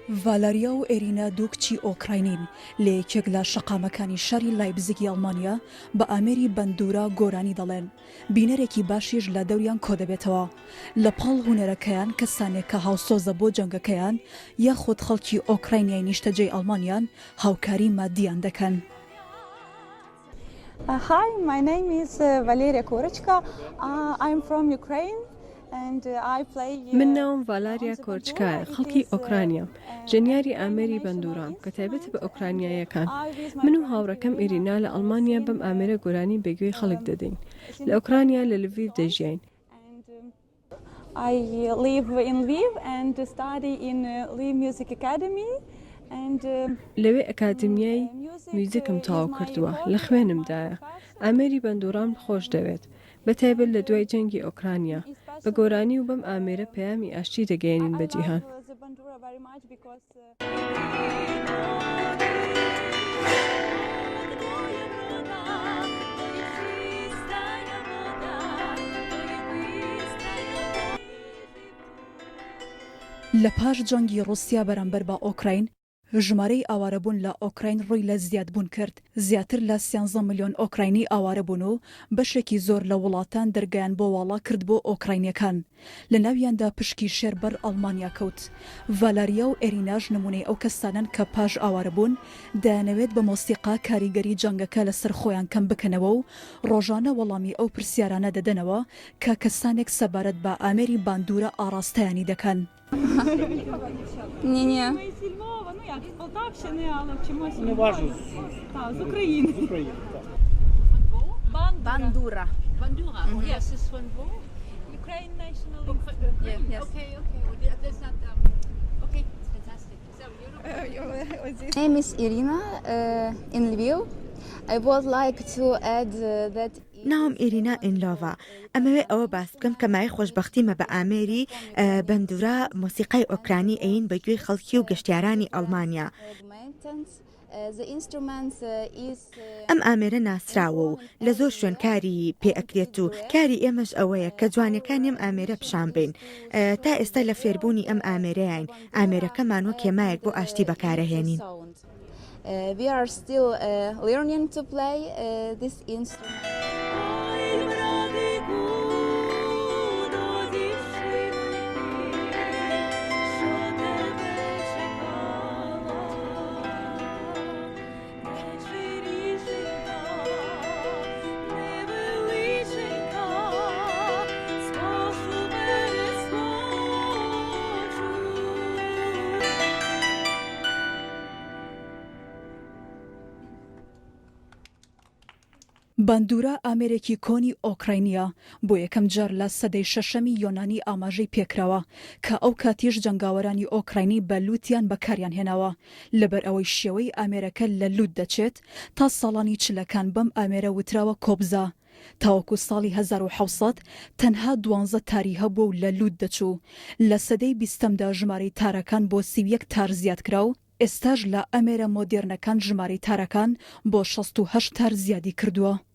ڤالەریا و ئێرینا دوو کچی ئۆکراینین لە یەکێک لە شەقامەکانی شاری لایپزیگی ئەڵمانیا بە ئامێری بەندورا گۆرانی دەڵێن. بینەرێکی باشیش لە دەوریان کۆ دەبێتەوە. لە پاڵ هونەرەکەیان کەسانێک کە هاوسۆزە بۆ جەنگەکەیان یاخود خەڵکی ئۆکراینیای نیشتەجێی ئەڵمانیان هاوکاری مادیان دەکەن. Hi, my name is Valeria Korechka. I'm from Ukraine. من ناوم ڤالاریا کۆرچکایە، خەڵکی ئۆکرانیام، ژەنیاری ئامێری بەندورام کە تایبەت بە ئۆکرانیایەکان. من و هاوڕەکەم ئێرینا لە ئەڵمانیا بەم ئامێرە گۆرانی بەگوێی خەڵک دەدەین. لە ئۆکرانیا لە لڤیڤ دەژیاین. I live in Lviv and study in Lviv Music Academy. لەوێ ئەکادمیای میوزیکم تاو کردووە، لە خوێنمدایە. ئامێری بەندورام خۆش دەوێت، بەتایبەت لە دوای جەنگی ئۆکرانیا. بە گۆرانی و بەم ئامێرە پەیامی ئاشتی دەگەێنین بە جیهان. لە پاش جەنگی ڕوسیا بەرامبەر بە ئۆکراین ژمارەی ئاوارەبوون لە ئۆکراین ڕووی لە زیادبوون کرد. زیاتر لە 13 ملیۆن ئۆکراینی ئاوارەبوون و بەشێکی زۆر لە وڵاتان دەرگیان بۆ واڵا کرد بۆ ئۆکراینیەکان. لە ناویاندا پشکی شێر بەر ئەڵمانیا کەوت. ڤالەریا و ئێریناژ نمونەی ئەو کەسانن کە پاش ئاوارەبوون دەیانەوێت بە مۆسیقا کاریگەری جەنگەکە لەسەر خۆیان کەم بکەنەوە و ڕۆژانە وەڵامی ئەو پرسیارانە دەدەنەوە کە کەسانێک سەبارەت بە ئامێری باندورە ئاڕاستەیانی دەکەن. Ні-ні. Ну як, з Полтавщини, але вчимося. Не важливо. Так, з України. З України, так. Bandura. Bandura. Yes, this one. Ukraine national. Yes. Okay. Well, there's not. Okay, it's fantastic. So you're. My name is Irina in Lviv. I would like to add that ناوم ئێرینا ئینلۆڤا. ئەمەوێ ئەوە باس بکەم کە مای خۆشببختیمە بە ئامێری بەندورا مۆسیقای ئۆکرانی ئەین بەگوێی خەڵکی و گەشتیارانی ئەڵمانیا. ئەم ئامێرە ناسراوە و لە زۆر شوێن کاری پێ ئەکرێت و کاری ئێمەش ئەوەیە کە جوانەکان ئەم ئامێرە پیشان بین. تا ئێستا لە فێربوونی ئەم ئامێرەیان ئامێرەکەمان وەک هێمایەک بۆ ئاشتی بەکارەهێنین. we are still learning to play this instrument. باندورا ئامێرێکی کۆنی ئۆکراینیا بۆ یەکەم جار لە سەدەی شەشەمی یۆنانی ئاماژەی پێکراوە کە ئەو کاتیش جەنگاوەرانی ئۆکراینی بە لووتیان بەکاریان هێناوە لەبەر ئەوەی شێوەی ئامێرەکە لە لووت دەچێت تا ساڵانی چلەکان بەم ئامێرە وتراوە کۆبزا. تاوەکو ساڵی 1970 تەنها 12 تاری هەبوو و لە لووت دەچوو. لە سەدەی 20دا ژمارەی تارەکان بۆ 31 تار زیاد کرا و ئێستاش لە ئەمێرە مۆدێرنەکان ژمارەی تارەکان بۆ 68 تار زیادی کردووە.